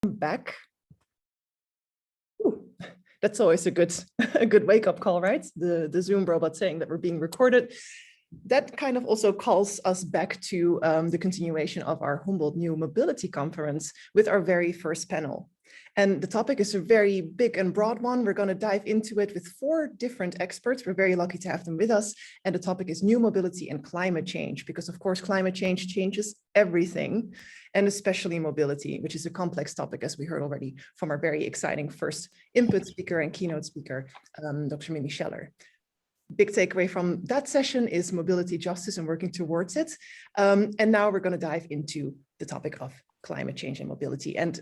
Back. Ooh, that's always a good wake-up call, right? The Zoom robot saying that we're being recorded. That kind of also calls us back to the continuation of our Humboldt New Mobility Conference with our very first panel. And the topic is a very big and broad one. We're going to dive into it with 4 different experts. We're very lucky to have them with us. And the topic is new mobility and climate change, because of course, climate change changes everything, and especially mobility, which is a complex topic, as we heard already from our very exciting first input speaker and keynote speaker, Dr. Mimi Scheller. Big takeaway from that session is mobility justice and working towards it. And now we're going to dive into the topic of climate change and mobility. And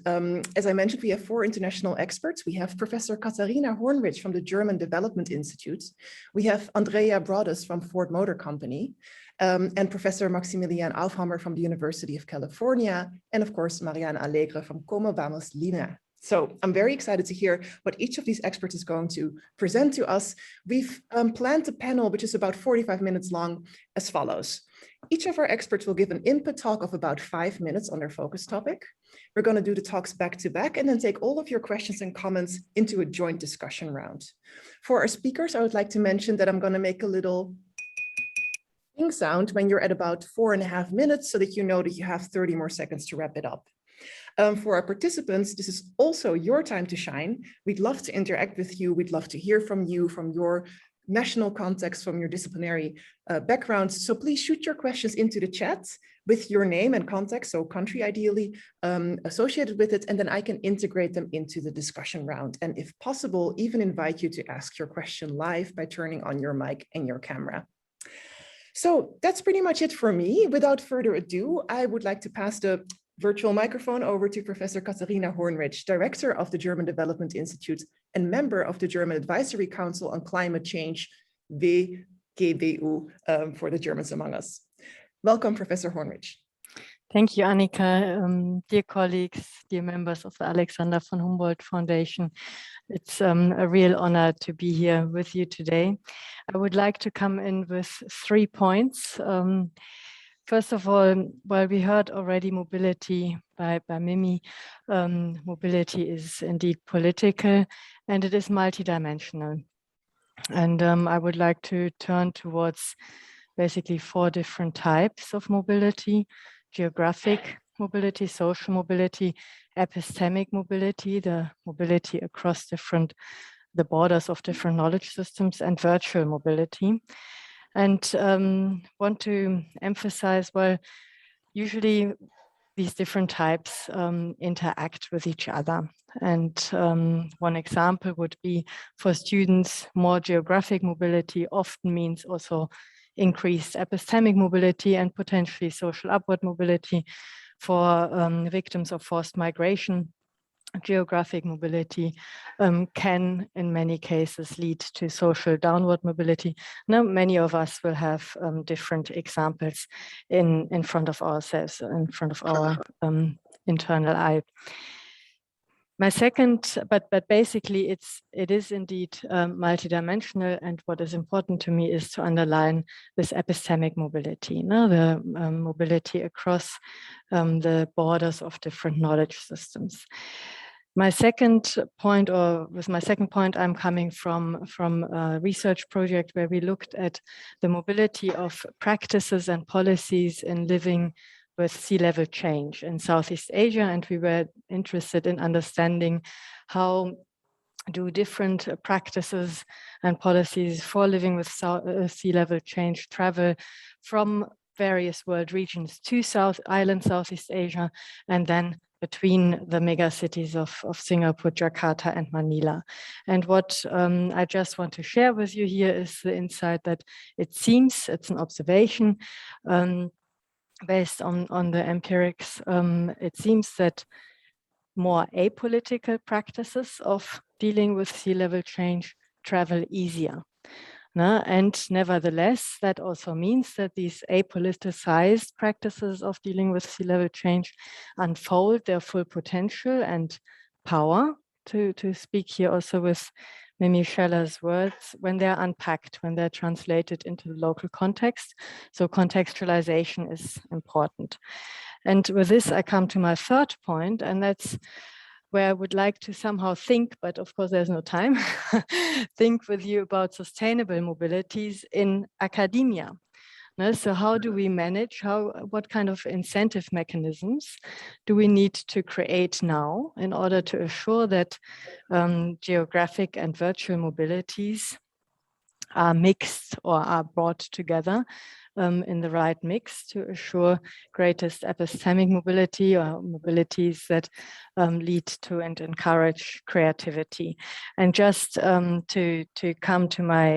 as I mentioned, we have 4 international experts. We have Professor Kasarina Hornridge from the German Development Institute. We have Andrea Broaddus from Ford Motor Company, and Professor Maximilian Alphamer from the University of California, and of course, Mariana Alegre from Cómo, Lima. So I'm very excited to hear what each of these experts is going to present to us. We've planned a panel, which is about 45 minutes long, as follows. Each of our experts will give an input talk of about 5 minutes on their focus topic. We're going to do the talks back to back and then take all of your questions and comments into a joint discussion round. For our speakers, I would like to mention that I'm going to make a little ding sound when you're at about 4.5 minutes so that you know that you have 30 more seconds to wrap it up. For our participants, this is also your time to shine. We'd love to interact with you. We'd love to hear from you, from your national context, from your disciplinary backgrounds. So please shoot your questions into the chat with your name and context, so country ideally associated with it, and then I can integrate them into the discussion round. And if possible, even invite you to ask your question live by turning on your mic and your camera. So that's pretty much it for me. Without further ado, I would like to pass the virtual microphone over to Professor Kasarina Hornridge, Director of the German Development Institute and member of the German Advisory Council on Climate Change, WBGU, for the Germans among us. Welcome, Professor Hornridge. Thank you, Annika. Dear colleagues, dear members of the Alexander von Humboldt Foundation, it's a real honor to be here with you today. I would like to come in with 3 points. First of all, while we heard already mobility by Mimi, mobility is indeed political and it is multidimensional. And I would like to turn towards basically 4 different types of mobility: geographic mobility, social mobility, epistemic mobility, the mobility across the borders of different knowledge systems, and virtual mobility. And want to emphasize, well, usually these different types interact with each other. And one example would be for students, more geographic mobility often means also increased epistemic mobility and potentially social upward mobility. For victims of forced migration, geographic mobility can, in many cases, lead to social downward mobility. Now, many of us will have different examples in front of ourselves, in front of our internal eye. My second, but basically it is indeed multidimensional, and what is important to me is to underline this epistemic mobility, the mobility across the borders of different knowledge systems. My second point, or with my second point, I'm coming from a research project where we looked at the mobility of practices and policies in living with sea level change in Southeast Asia, and we were interested in understanding how do different practices and policies for living with sea level change travel from various world regions to Southeast Asia, and then between the mega cities of Singapore, Jakarta, and Manila. And what I just want to share with you here is the insight that it seems, it's an observation based on the empirics, it seems that more apolitical practices of dealing with sea level change travel easier. And nevertheless, that also means that these apoliticized practices of dealing with sea level change unfold their full potential and power, to speak here also with Mimi Scheller's words, when they're unpacked, when they're translated into the local context. So contextualization is important. And with this, I come to my third point, and that's where I would like to somehow think, but of course there's no time, think with you about sustainable mobilities in academia. So how do we manage, what kind of incentive mechanisms do we need to create now in order to assure that geographic and virtual mobilities are mixed or are brought together in the right mix to assure greatest epistemic mobility or mobilities that lead to and encourage creativity. And just to come to my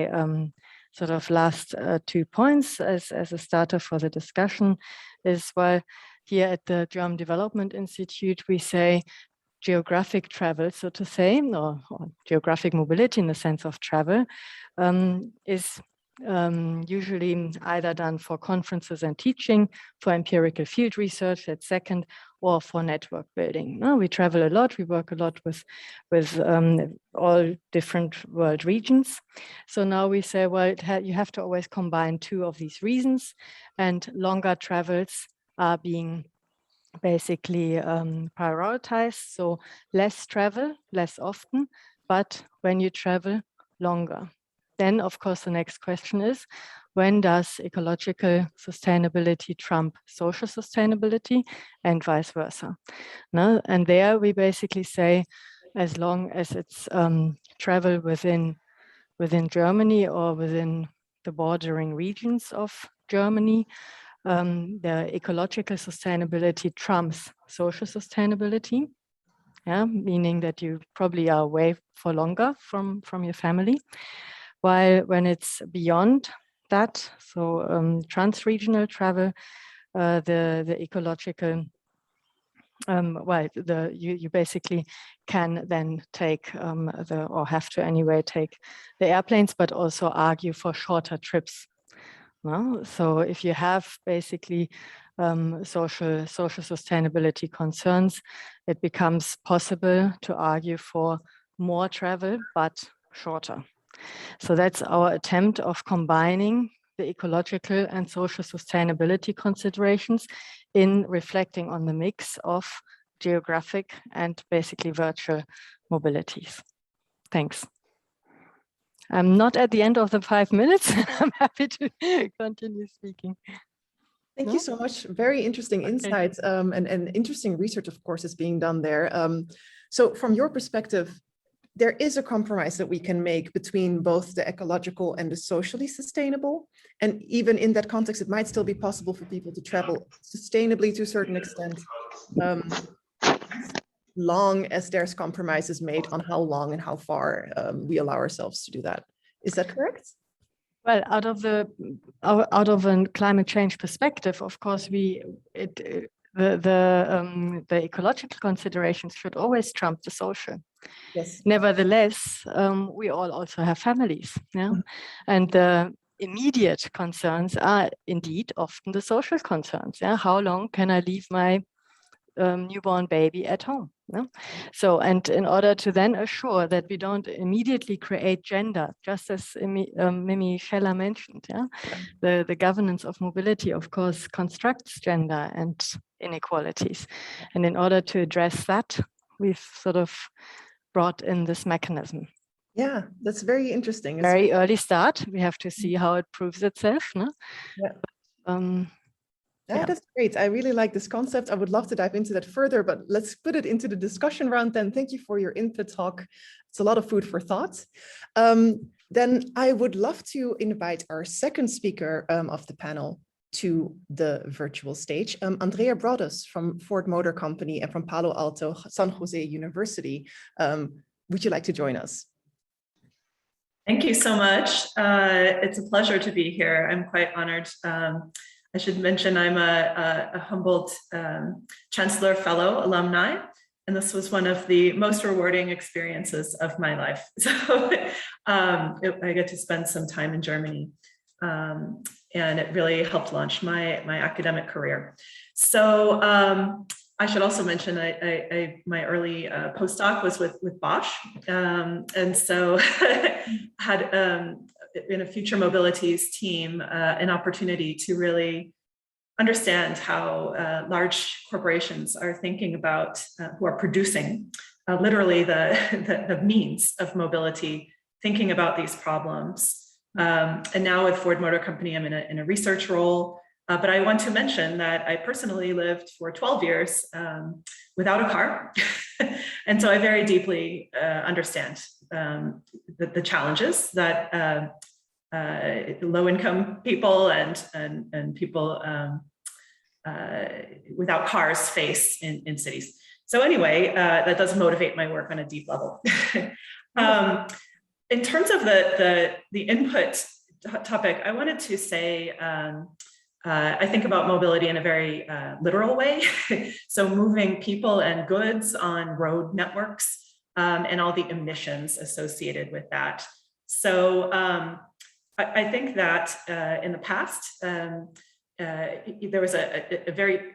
sort of last 2 points as a starter for the discussion is, well, here at the German Development Institute, we say geographic travel, so to say, or geographic mobility in the sense of travel, is usually either done for conferences and teaching, for empirical field research, that's second, or for network building. No, we travel a lot, we work a lot with all different world regions. So now we say, well, you have to always combine two of these reasons, and longer travels are being basically prioritized. So less travel, less often, but when you travel, longer. Then, of course, the next question is, when does ecological sustainability trump social sustainability, and vice versa? No? And there we basically say, as long as it's travel within Germany or within the bordering regions of Germany, the ecological sustainability trumps social sustainability. Yeah, meaning that you probably are away for longer from your family. While when it's beyond that, so trans-regional travel, the ecological, you basically can then take or have to anyway take the airplanes, but also argue for shorter trips. No? So if you have basically social sustainability concerns, it becomes possible to argue for more travel, but shorter. So that's our attempt of combining the ecological and social sustainability considerations in reflecting on the mix of geographic and basically virtual mobilities. Thanks. I'm not at the end of the 5 minutes. I'm happy to continue speaking. Thank you so much. Very interesting insights and interesting research, of course, is being done there. So from your perspective, there is a compromise that we can make between both the ecological and the socially sustainable. And even in that context, it might still be possible for people to travel sustainably to a certain extent, long as there's compromises made on how long and how far we allow ourselves to do that. Is that correct? Well, out of a climate change perspective, of course, the ecological considerations should always trump the social. Yes. Nevertheless, we all also have families, yeah, and the immediate concerns are indeed often the social concerns. Yeah, how long can I leave my newborn baby at home? Yeah? So, and in order to then assure that we don't immediately create gender, just as Mimi Scheller mentioned, yeah, the governance of mobility, of course, constructs gender and inequalities. And in order to address that, we've sort of brought in this mechanism. Yeah, that's very interesting. It's very early start. We have to see how it proves itself. No? Yeah. Yeah, that's great. I really like this concept. I would love to dive into that further, but let's put it into the discussion round then. Thank you for your input talk. It's a lot of food for thought. Then I would love to invite our second speaker of the panel to the virtual stage, Andrea Broaddus from Ford Motor Company and from Palo Alto, San Jose University. Would you like to join us? Thank you so much. It's a pleasure to be here. I'm quite honored. I should mention I'm a Humboldt Chancellor Fellow alumni, and this was one of the most rewarding experiences of my life. So I get to spend some time in Germany, and it really helped launch my academic career. So I should also mention my early postdoc was with Bosch, and so had in a future mobilities team an opportunity to really understand how large corporations are thinking about who are producing literally the means of mobility, thinking about these problems. And now with Ford Motor Company, I'm in a research role. But I want to mention that I personally lived for 12 years without a car. And so I very deeply understand the challenges that low-income people and people without cars face in cities. So anyway, that does motivate my work on a deep level. In terms of the input topic, I wanted to say, I think about mobility in a very literal way. So moving people and goods on road networks and all the emissions associated with that. So I think that in the past, there was a very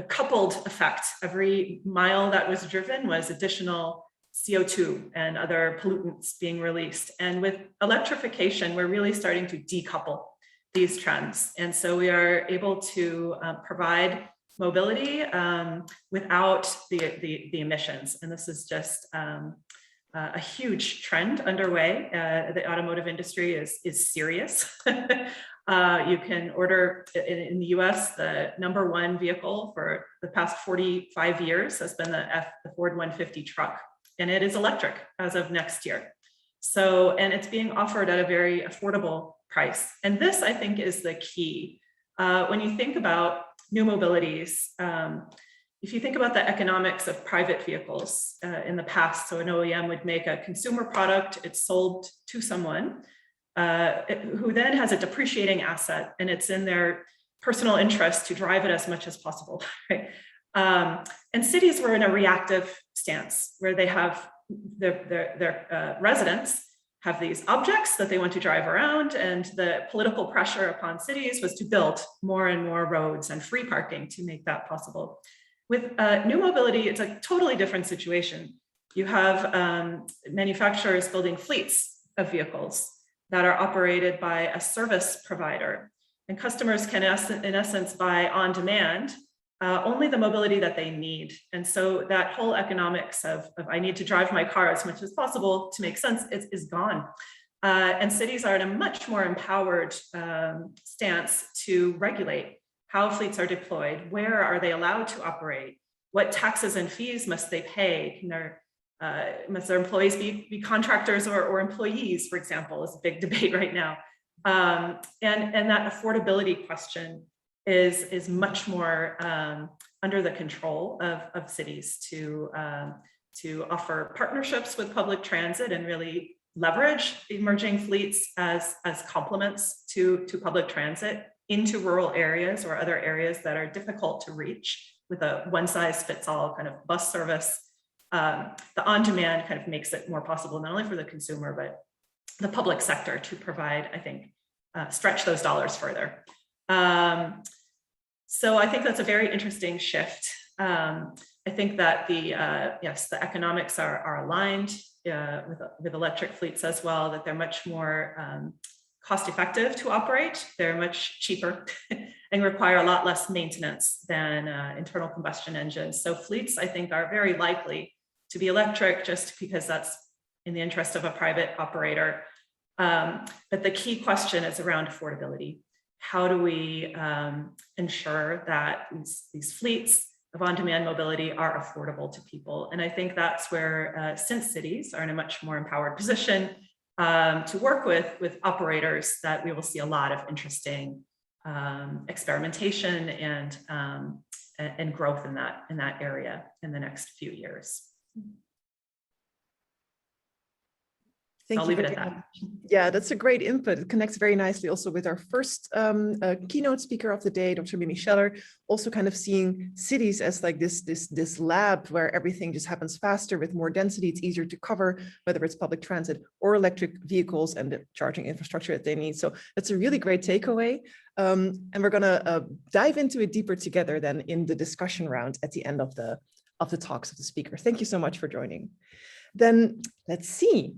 coupled effect. Every mile that was driven was additional CO2 and other pollutants being released. And with electrification, we're really starting to decouple these trends. And so we are able to provide mobility without the emissions. And this is just a huge trend underway. The automotive industry is serious. You can order in the US, the #1 vehicle for the past 45 years has been the Ford 150 truck. And it is electric as of next year. So, and it's being offered at a very affordable price. And this, I think, is the key. When you think about new mobilities, if you think about the economics of private vehicles in the past, so an OEM would make a consumer product, it's sold to someone who then has a depreciating asset, and it's in their personal interest to drive it as much as possible, right? And cities were in a reactive stance where they have their residents have these objects that they want to drive around, and the political pressure upon cities was to build more and more roads and free parking to make that possible. With new mobility, it's a totally different situation. You have manufacturers building fleets of vehicles that are operated by a service provider, and customers can, in essence, buy on demand only the mobility that they need. And so that whole economics of I need to drive my car as much as possible to make sense is gone. And cities are in a much more empowered stance to regulate how fleets are deployed, where are they allowed to operate, what taxes and fees must they pay, must their employees be contractors or employees, for example, is a big debate right now. And that affordability question is much more under the control of cities to offer partnerships with public transit and really leverage emerging fleets as complements to public transit into rural areas or other areas that are difficult to reach with a one-size-fits-all kind of bus service. The on-demand kind of makes it more possible, not only for the consumer, but the public sector to provide, I think, stretch those dollars further. So I think that's a very interesting shift. I think that the economics are aligned with electric fleets as well, that they're much more cost effective to operate. They're much cheaper and require a lot less maintenance than internal combustion engines. So fleets, I think, are very likely to be electric just because that's in the interest of a private operator. But the key question is around affordability. How do we ensure that these fleets of on-demand mobility are affordable to people? And I think that's where, since cities are in a much more empowered position to work with operators, that we will see a lot of interesting experimentation and growth in that area in the next few years. I'll leave it at that. Yeah, that's a great input. It connects very nicely also with our first keynote speaker of the day, Dr. Mimi Scheller, also kind of seeing cities as like this lab where everything just happens faster with more density. It's easier to cover, whether it's public transit or electric vehicles and the charging infrastructure that they need. So that's a really great takeaway. And we're gonna dive into it deeper together then in the discussion round at the end of the talks of the speaker. Thank you so much for joining. Then let's see.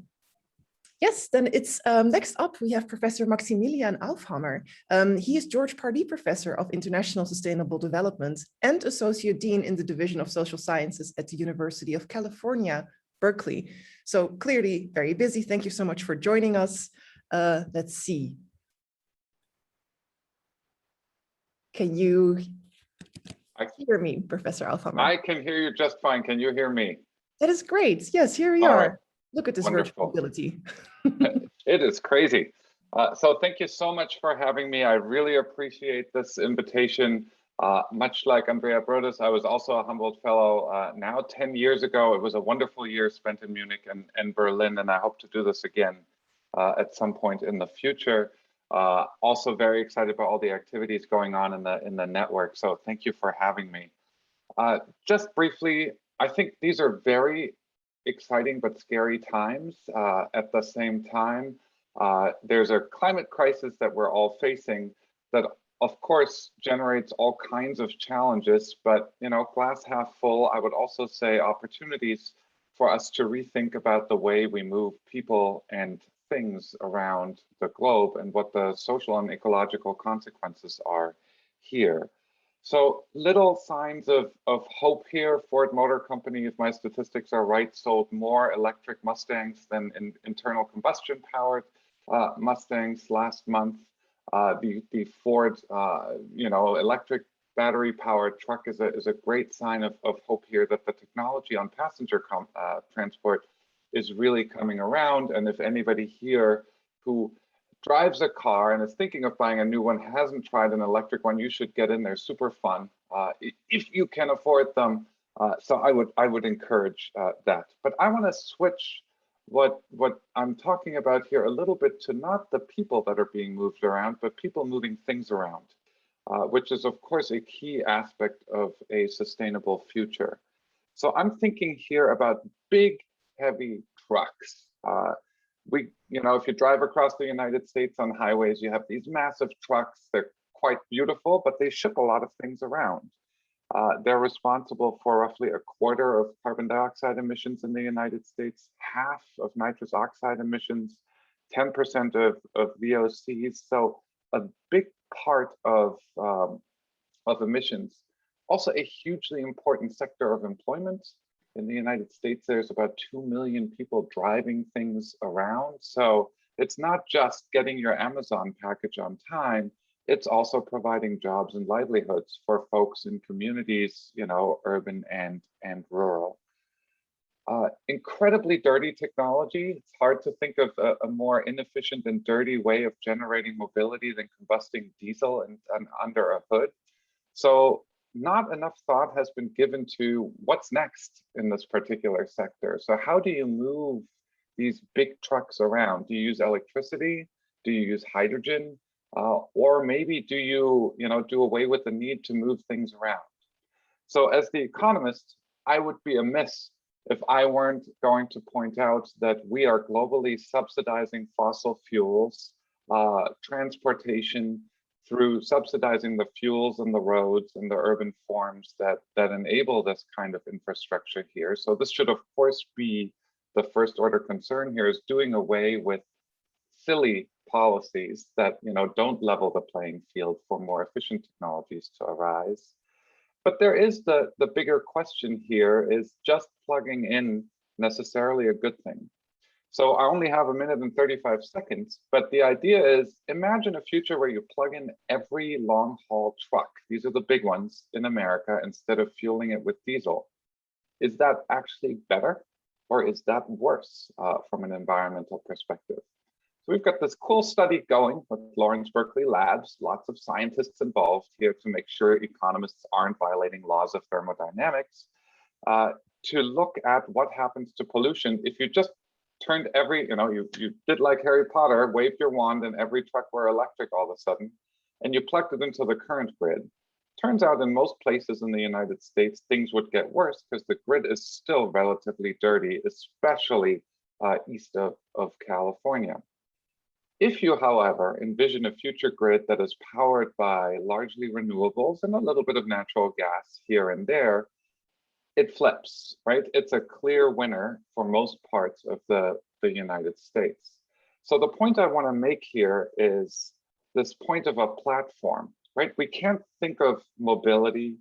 Yes, then it's next up, we have Professor Maximilian Alphamer. He is George Pardee Professor of International Sustainable Development and Associate Dean in the Division of Social Sciences at the University of California, Berkeley. So clearly very busy. Thank you so much for joining us. Let's see. Can you hear me, Professor Alphamer? I can hear you just fine. Can you hear me? That is great. Yes, here we All are. right. Look at this Wonderful. virtual mobility. It is crazy. So thank you so much for having me. I really appreciate this invitation. Much like Andrea Broaddus, I was also a Humboldt Fellow now 10 years ago. It was a wonderful year spent in Munich and Berlin, and I hope to do this again at some point in the future. Also very excited about all the activities going on in the network. So thank you for having me. Just briefly, I think these are very exciting but scary times at the same time. There's a climate crisis that we're all facing that, of course, generates all kinds of challenges, but glass half full, I would also say opportunities for us to rethink about the way we move people and things around the globe and what the social and ecological consequences are here. So little signs of hope here. Ford Motor Company, if my statistics are right, sold more electric Mustangs than internal combustion powered Mustangs last month. The Ford, electric battery powered truck is a great sign of hope here that the technology on passenger transport is really coming around. And if anybody here who drives a car and is thinking of buying a new one, hasn't tried an electric one, you should get in. They're super fun if you can afford them. So I would encourage that. But I want to switch what I'm talking about here a little bit to not the people that are being moved around, but people moving things around, which is of course a key aspect of a sustainable future. So I'm thinking here about big, heavy trucks. If you drive across the United States on highways, you have these massive trucks. They're quite beautiful, but they ship a lot of things around. They're responsible for roughly a quarter of carbon dioxide emissions in the United States, half of nitrous oxide emissions, 10% of VOCs. So a big part of emissions. Also a hugely important sector of employment. In the United States, there's about 2 million people driving things around. So it's not just getting your Amazon package on time, it's also providing jobs and livelihoods for folks in communities, urban and rural. Incredibly dirty technology. It's hard to think of a more inefficient and dirty way of generating mobility than combusting diesel and under a hood. So not enough thought has been given to what's next in this particular sector. So how do you move these big trucks around? Do you use electricity? Do you use hydrogen? Or maybe do you, do away with the need to move things around? So as the economist, I would be amiss if I weren't going to point out that we are globally subsidizing fossil fuels, transportation, through subsidizing the fuels and the roads and the urban forms that enable this kind of infrastructure here. So this should, of course, be the first order concern here, is doing away with silly policies that don't level the playing field for more efficient technologies to arise. But there is the bigger question here, is just plugging in necessarily a good thing? So I only have 1 minute and 35 seconds, but the idea is, imagine a future where you plug in every long haul truck, these are the big ones in America, instead of fueling it with diesel. Is that actually better, or is that worse from an environmental perspective? So we've got this cool study going with Lawrence Berkeley Labs, lots of scientists involved here to make sure economists aren't violating laws of thermodynamics, to look at what happens to pollution if you just turned every, you did like Harry Potter, waved your wand and every truck were electric all of a sudden, and you plugged it into the current grid. Turns out in most places in the United States, things would get worse because the grid is still relatively dirty, especially east of California. If you, however, envision a future grid that is powered by largely renewables and a little bit of natural gas here and there, it flips, right? It's a clear winner for most parts of the United States. So the point I want to make here is this point of a platform, right? We can't think of mobility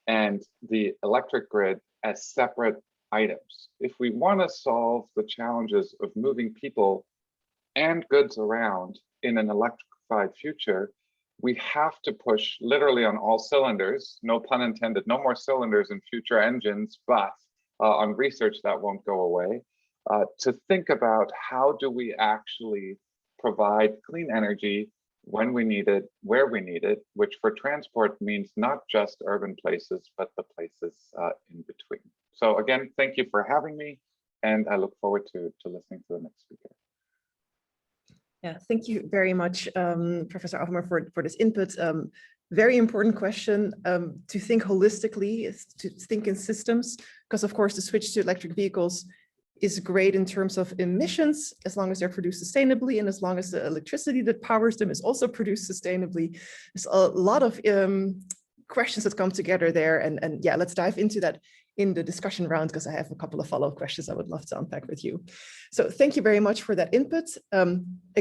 and the electric grid as separate items. If we want to solve the challenges of moving people and goods around in an electrified future, we have to push literally on all cylinders, no pun intended, no more cylinders in future engines, but on research that won't go away, to think about how do we actually provide clean energy when we need it, where we need it, which for transport means not just urban places, but the places in between. So again, thank you for having me, and I look forward to listening to the next speaker. Yeah, thank you very much, Professor Alphamer, for this input. Very important question to think holistically, to think in systems, because of course the switch to electric vehicles is great in terms of emissions, as long as they're produced sustainably, and as long as the electricity that powers them is also produced sustainably. There's a lot of questions that come together there, and yeah, let's dive into that in the discussion round, because I have a couple of follow-up questions I would love to unpack with you. So thank you very much for that input.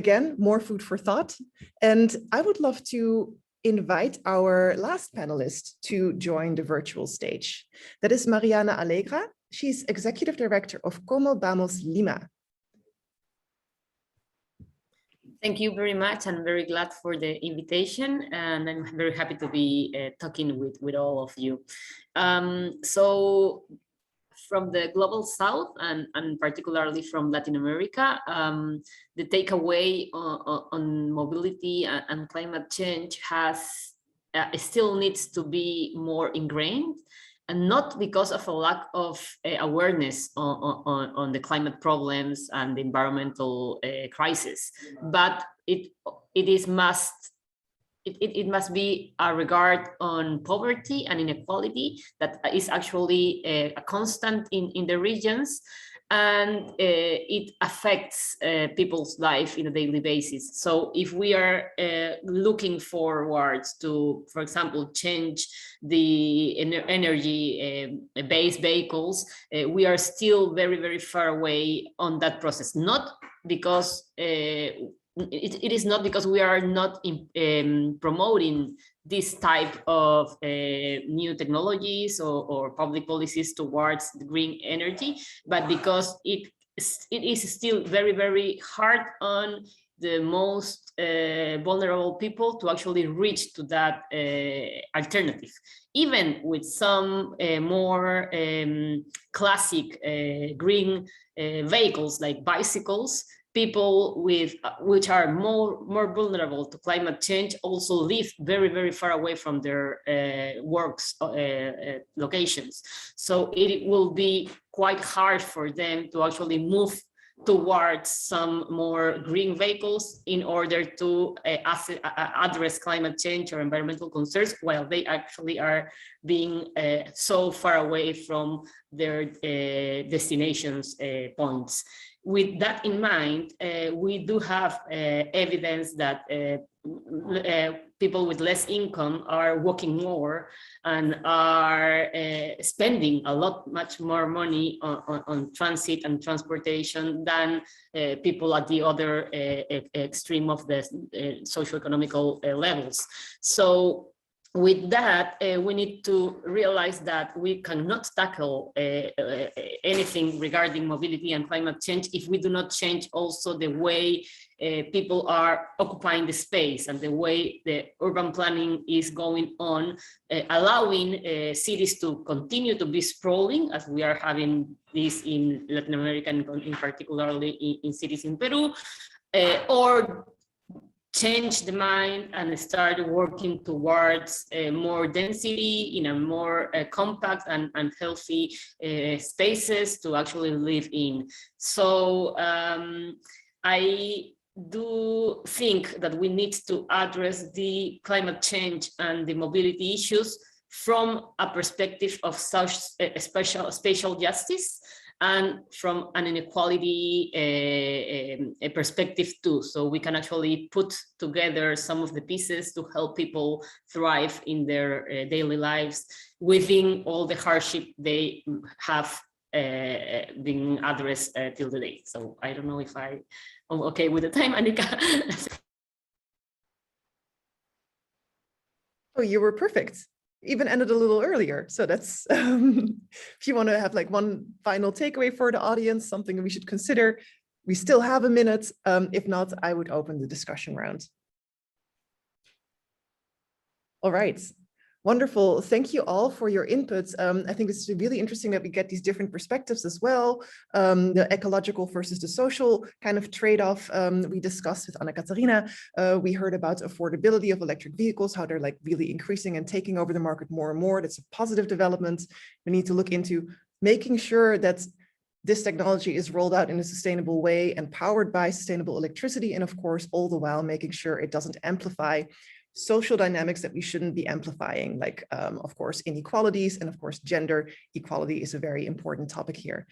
Again, more food for thought. And I would love to invite our last panelist to join the virtual stage. That is Mariana Alegre. She's Executive Director of Cómo, Lima. Thank you very much. I'm very glad for the invitation, and I'm very happy to be talking with all of you. So from the global south and particularly from Latin America, the takeaway on mobility and climate change still needs to be more ingrained, and not because of a lack of awareness on the climate problems and the environmental crisis, but it must be a regard on poverty and inequality that is actually a constant in the regions, and it affects people's life in a daily basis. So if we are looking forwards to, for example, change the energy-based vehicles, we are still very, very far away on that process. Not because it is not because we are not promoting this type of new technologies or public policies towards the green energy, but because it is still very, very hard on the most vulnerable people to actually reach to that alternative. Even with some more classic green vehicles like bicycles, people which are more vulnerable to climate change also live very, very far away from their works locations. So it will be quite hard for them to actually move towards some more green vehicles in order to address climate change or environmental concerns, while they actually are being so far away from their destinations points. With that in mind, we do have evidence that people with less income are working more and are spending much more money on transit and transportation than people at the other extreme of the socioeconomical levels. So with that, we need to realize that we cannot tackle anything regarding mobility and climate change if we do not change also the way people are occupying the space and the way the urban planning is going on, allowing cities to continue to be sprawling, as we are having this in Latin America, and in particularly in cities in Peru, or change the mind and start working towards more density in a more compact and healthy spaces to actually live in. So I do think that we need to address the climate change and the mobility issues from a perspective of such spatial justice, and from an inequality a perspective too. So we can actually put together some of the pieces to help people thrive in their daily lives within all the hardship they have been addressed till today. So I don't know if I'm okay with the time, Annika. Oh, you were perfect. even ended a little earlier. So that's, if you want to have like one final takeaway for the audience, something we should consider, we still have a minute. If not, I would open the discussion round. All right. Wonderful. Thank you all for your inputs. I think it's really interesting that we get these different perspectives as well. The ecological versus the social kind of trade-off we discussed with Anna-Katharina. We heard about affordability of electric vehicles, how they're like really increasing and taking over the market more and more. That's a positive development. We need to look into making sure that this technology is rolled out in a sustainable way and powered by sustainable electricity. And of course, all the while making sure it doesn't amplify social dynamics that we shouldn't be amplifying, like, of course, inequalities, and of course, gender equality is a very important topic here.